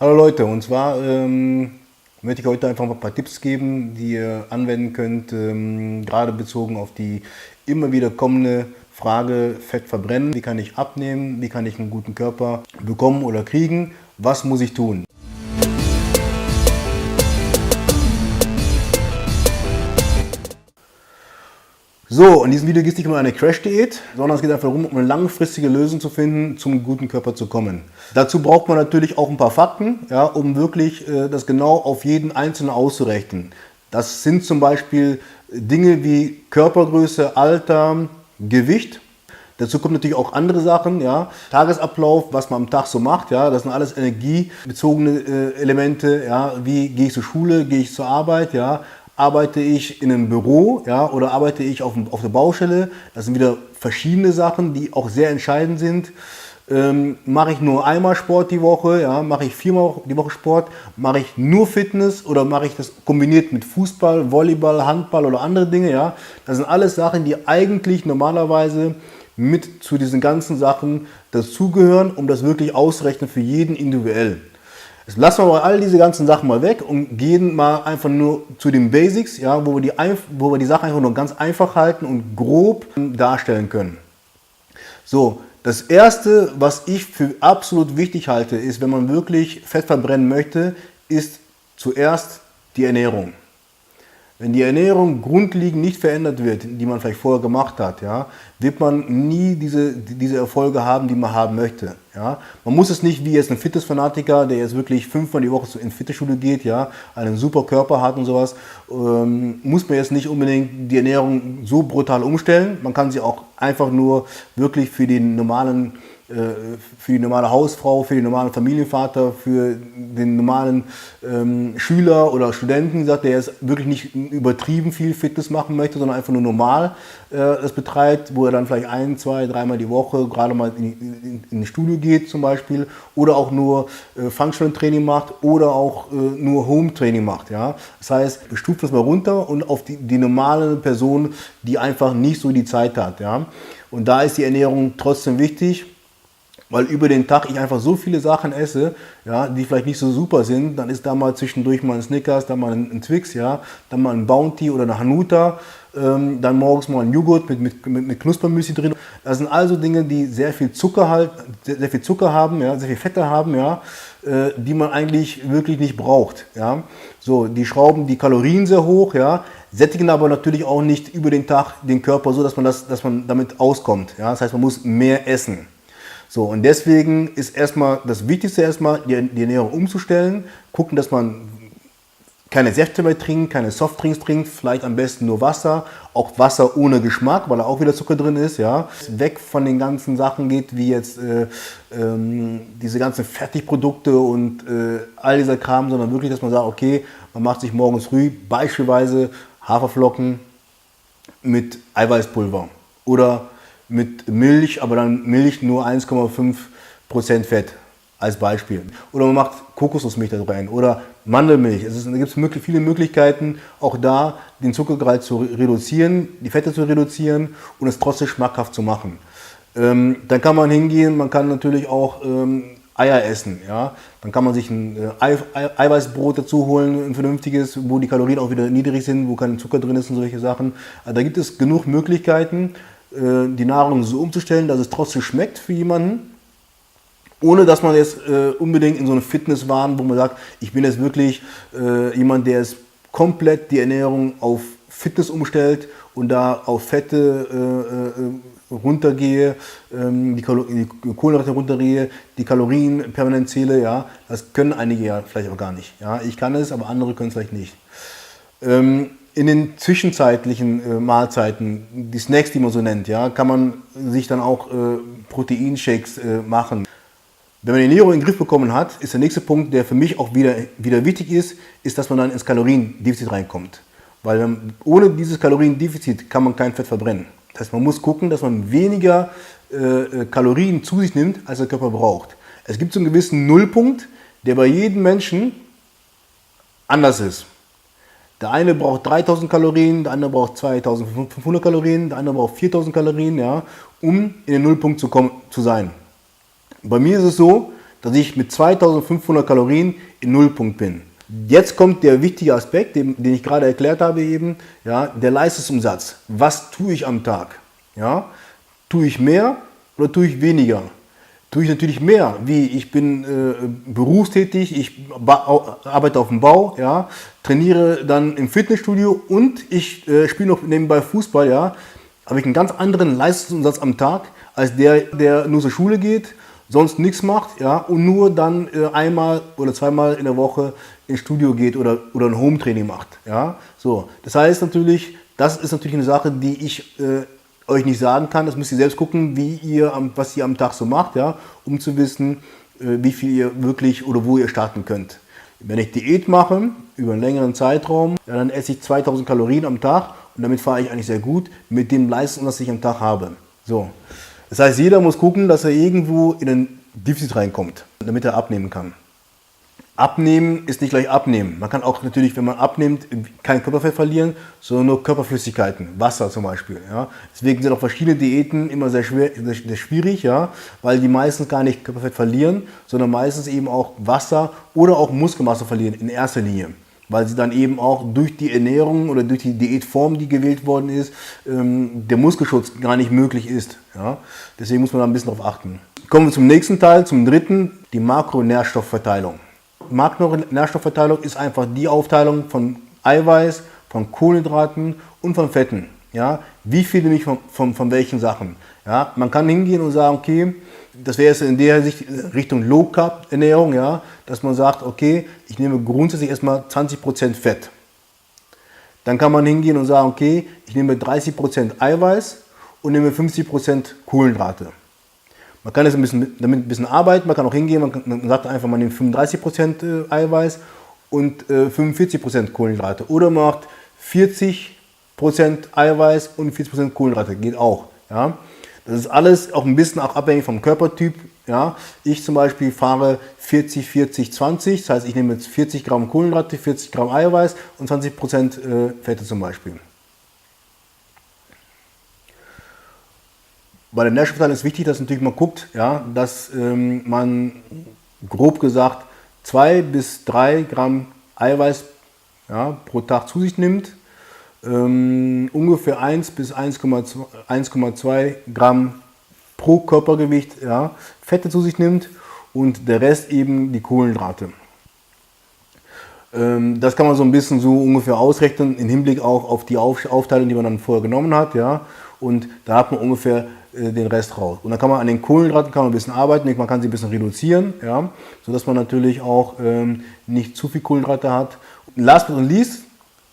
Hallo Leute, und zwar möchte ich heute einfach mal ein paar Tipps geben, die ihr anwenden könnt, gerade bezogen auf die immer wieder kommende Frage Fett verbrennen. Wie kann ich abnehmen? Wie kann ich einen guten Körper bekommen oder kriegen? Was muss ich tun? So, in diesem Video geht es nicht um eine Crash-Diät, sondern es geht einfach darum, um eine langfristige Lösung zu finden, zum guten Körper zu kommen. Dazu braucht man natürlich auch ein paar Fakten, ja, um wirklich das genau auf jeden Einzelnen auszurechnen. Das sind zum Beispiel Dinge wie Körpergröße, Alter, Gewicht. Dazu kommen natürlich auch andere Sachen, ja, Tagesablauf, was man am Tag so macht, ja, das sind alles energiebezogene Elemente, ja, wie gehe ich zur Schule, gehe ich zur Arbeit, ja, arbeite ich in einem Büro, ja, oder arbeite ich auf der Baustelle, das sind wieder verschiedene Sachen, die auch sehr entscheidend sind. Mache ich nur einmal Sport die Woche, ja, mache ich viermal die Woche Sport, mache ich nur Fitness oder mache ich das kombiniert mit Fußball, Volleyball, Handball oder andere Dinge, ja, das sind alles Sachen, die eigentlich normalerweise mit zu diesen ganzen Sachen dazugehören, um das wirklich auszurechnen für jeden individuell. Jetzt lassen wir mal all diese ganzen Sachen mal weg und gehen mal einfach nur zu den Basics, ja, wo wir die Sachen einfach nur ganz einfach halten und grob darstellen können. So, das erste, was ich für absolut wichtig halte, ist, wenn man wirklich Fett verbrennen möchte, ist zuerst die Ernährung. Wenn die Ernährung grundlegend nicht verändert wird, die man vielleicht vorher gemacht hat, ja, wird man nie diese Erfolge haben, die man haben möchte. Ja. Man muss es nicht wie jetzt ein Fitnessfanatiker, der jetzt wirklich 5-mal die Woche ins Fitnessstudio geht, ja, einen super Körper hat und sowas, muss man jetzt nicht unbedingt die Ernährung so brutal umstellen. Man kann sie auch einfach nur wirklich für die normale Hausfrau, für den normalen Familienvater, für den normalen Schüler oder Studenten, der jetzt wirklich nicht übertrieben viel Fitness machen möchte, sondern einfach nur normal das betreibt, wo er dann vielleicht 1, 2, 3-mal die Woche gerade mal in das Studio geht zum Beispiel oder auch nur Functional Training macht oder auch nur Home Training macht. Ja? Das heißt, wir stufen das mal runter und auf die normale Person, die einfach nicht so die Zeit hat. Ja? Und da ist die Ernährung trotzdem wichtig. Weil über den Tag ich einfach so viele Sachen esse, ja, die vielleicht nicht so super sind, dann ist da mal zwischendurch mal ein Snickers, dann mal ein Twix, ja, dann mal ein Bounty oder eine Hanuta, dann morgens mal ein Joghurt mit Knuspermüsli drin. Das sind also Dinge, die sehr viel Zucker haben, ja, sehr viel Fette haben, ja, die man eigentlich wirklich nicht braucht. Ja. So, die schrauben die Kalorien sehr hoch, ja, sättigen aber natürlich auch nicht über den Tag den Körper so, dass man damit auskommt. Ja. Das heißt, man muss mehr essen. So, und deswegen ist erstmal das Wichtigste die Ernährung umzustellen, gucken, dass man keine Säfte mehr trinkt, keine Softdrinks trinkt, vielleicht am besten nur Wasser, auch Wasser ohne Geschmack, weil da auch wieder Zucker drin ist, ja. Weg von den ganzen Sachen geht, wie jetzt diese ganzen Fertigprodukte und all dieser Kram, sondern wirklich, dass man sagt, okay, man macht sich morgens früh beispielsweise Haferflocken mit Eiweißpulver oder mit Milch, aber dann Milch nur 1,5% Fett als Beispiel. Oder man macht Kokosnussmilch da rein oder Mandelmilch. Da gibt es viele Möglichkeiten, auch da den Zuckergehalt zu reduzieren, die Fette zu reduzieren und es trotzdem schmackhaft zu machen. Dann kann man hingehen, man kann natürlich auch Eier essen. Ja? Dann kann man sich ein Eiweißbrot dazu holen, ein vernünftiges, wo die Kalorien auch wieder niedrig sind, wo kein Zucker drin ist und solche Sachen. Also da gibt es genug Möglichkeiten, die Nahrung so umzustellen, dass es trotzdem schmeckt für jemanden, ohne dass man jetzt unbedingt in so eine Fitnesswahn, wo man sagt, ich bin jetzt wirklich jemand, der jetzt komplett die Ernährung auf Fitness umstellt und da auf Fette runtergehe, die Kohlenhydrate runtergehe, die Kalorien permanent zähle, ja, das können einige ja vielleicht auch gar nicht. Ja, ich kann es, aber andere können es vielleicht nicht. In den zwischenzeitlichen Mahlzeiten, die Snacks, die man so nennt, ja, kann man sich dann auch Proteinshakes machen. Wenn man die Ernährung in den Griff bekommen hat, ist der nächste Punkt, der für mich auch wieder wichtig ist, dass man dann ins Kaloriendefizit reinkommt. Weil ohne dieses Kaloriendefizit kann man kein Fett verbrennen. Das heißt, man muss gucken, dass man weniger Kalorien zu sich nimmt, als der Körper braucht. Es gibt so einen gewissen Nullpunkt, der bei jedem Menschen anders ist. Der eine braucht 3000 Kalorien, der andere braucht 2500 Kalorien, der andere braucht 4000 Kalorien, ja, um in den Nullpunkt zu sein. Bei mir ist es so, dass ich mit 2500 Kalorien im Nullpunkt bin. Jetzt kommt der wichtige Aspekt, den ich gerade erklärt habe eben, ja, der Leistungsumsatz. Was tue ich am Tag? Ja? Tue ich mehr oder tue ich weniger? Tue ich natürlich mehr, wie ich bin berufstätig, ich arbeite auf dem Bau, ja, trainiere dann im Fitnessstudio und ich spiele noch nebenbei Fußball, ja, habe ich einen ganz anderen Leistungsumsatz am Tag als der nur zur Schule geht, sonst nichts macht, ja, und nur dann einmal oder zweimal in der Woche ins Studio geht oder ein Home-Training macht. Ja. So, das heißt natürlich, das ist natürlich eine Sache, die ich euch nicht sagen kann. Das müsst ihr selbst gucken, was ihr am Tag so macht, ja, um zu wissen, wie viel ihr wirklich oder wo ihr starten könnt. Wenn ich Diät mache, über einen längeren Zeitraum, ja, dann esse ich 2000 Kalorien am Tag und damit fahre ich eigentlich sehr gut mit dem Leistung, was ich am Tag habe. So. Das heißt, jeder muss gucken, dass er irgendwo in ein Defizit reinkommt, damit er abnehmen kann. Abnehmen ist nicht gleich abnehmen. Man kann auch natürlich, wenn man abnimmt, kein Körperfett verlieren, sondern nur Körperflüssigkeiten, Wasser zum Beispiel. Ja. Deswegen sind auch verschiedene Diäten immer sehr schwierig, ja, weil die meistens gar nicht Körperfett verlieren, sondern meistens eben auch Wasser oder auch Muskelmasse verlieren in erster Linie. Weil sie dann eben auch durch die Ernährung oder durch die Diätform, die gewählt worden ist, der Muskelschutz gar nicht möglich ist. Ja. Deswegen muss man da ein bisschen drauf achten. Kommen wir zum nächsten Teil, zum dritten, die Makronährstoffverteilung. Makronährstoffverteilung ist einfach die Aufteilung von Eiweiß, von Kohlenhydraten und von Fetten. Ja? Wie viel nehme ich von welchen Sachen? Ja? Man kann hingehen und sagen, okay, das wäre jetzt in der Hinsicht Richtung Low Carb Ernährung, ja? Dass man sagt, okay, ich nehme grundsätzlich erstmal 20% Fett. Dann kann man hingehen und sagen, okay, ich nehme 30% Eiweiß und nehme 50% Kohlenhydrate. Man kann damit ein bisschen arbeiten, man kann auch hingehen, man sagt einfach, man nimmt 35% Eiweiß und 45% Kohlenhydrate. Oder man macht 40% Eiweiß und 40% Kohlenhydrate, geht auch. Ja. Das ist alles auch ein bisschen auch abhängig vom Körpertyp. Ja. Ich zum Beispiel fahre 40, 40, 20, das heißt, ich nehme jetzt 40 Gramm Kohlenhydrate, 40 Gramm Eiweiß und 20% Fette zum Beispiel. Bei der Nährstoffverteilung ist wichtig, dass natürlich man guckt, ja, dass man grob gesagt 2 bis 3 Gramm Eiweiß, ja, pro Tag zu sich nimmt, ungefähr 1 bis 1,2 Gramm pro Körpergewicht, ja, Fette zu sich nimmt und der Rest eben die Kohlenhydrate. Das kann man so ein bisschen so ungefähr ausrechnen im Hinblick auch auf die Aufteilung, die man dann vorher genommen hat, ja, und da hat man ungefähr den Rest raus. Und dann kann man an den Kohlenhydraten ein bisschen arbeiten, man kann sie ein bisschen reduzieren, ja, sodass man natürlich auch nicht zu viel Kohlenhydrate hat. Last but not least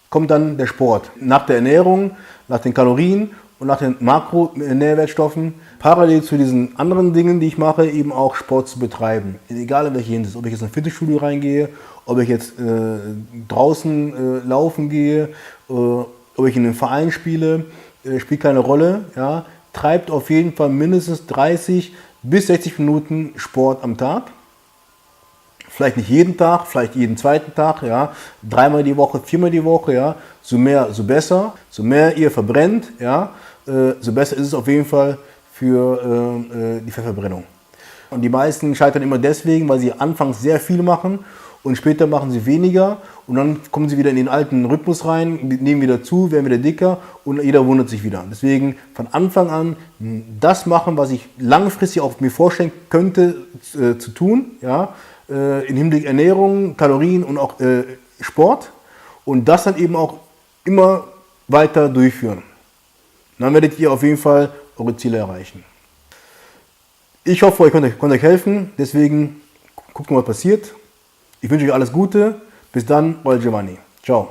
kommt dann der Sport. Nach der Ernährung, nach den Kalorien und nach den Makronährwertstoffen, parallel zu diesen anderen Dingen, die ich mache, eben auch Sport zu betreiben. Egal in welche Hinsicht, ob ich jetzt in ein Fitnessstudio reingehe, ob ich jetzt draußen laufen gehe, ob ich in einem Verein spiele, spielt keine Rolle. Ja. Treibt auf jeden Fall mindestens 30 bis 60 Minuten Sport am Tag. Vielleicht nicht jeden Tag, vielleicht jeden zweiten Tag, ja. 3-mal die Woche, 4-mal die Woche, ja. So mehr, so besser. So mehr ihr verbrennt, ja, so besser ist es auf jeden Fall für die Fettverbrennung. Und die meisten scheitern immer deswegen, weil sie anfangs sehr viel machen und später machen sie weniger und dann kommen sie wieder in den alten Rhythmus rein, nehmen wieder zu, werden wieder dicker und jeder wundert sich wieder. Deswegen von Anfang an das machen, was ich langfristig auch mir vorstellen könnte zu tun, ja, im Hinblick Ernährung, Kalorien und auch Sport und das dann eben auch immer weiter durchführen. Dann werdet ihr auf jeden Fall eure Ziele erreichen. Ich hoffe, ich konnte euch helfen, deswegen guckt mal, was passiert. Ich wünsche euch alles Gute. Bis dann, euer Giovanni. Ciao.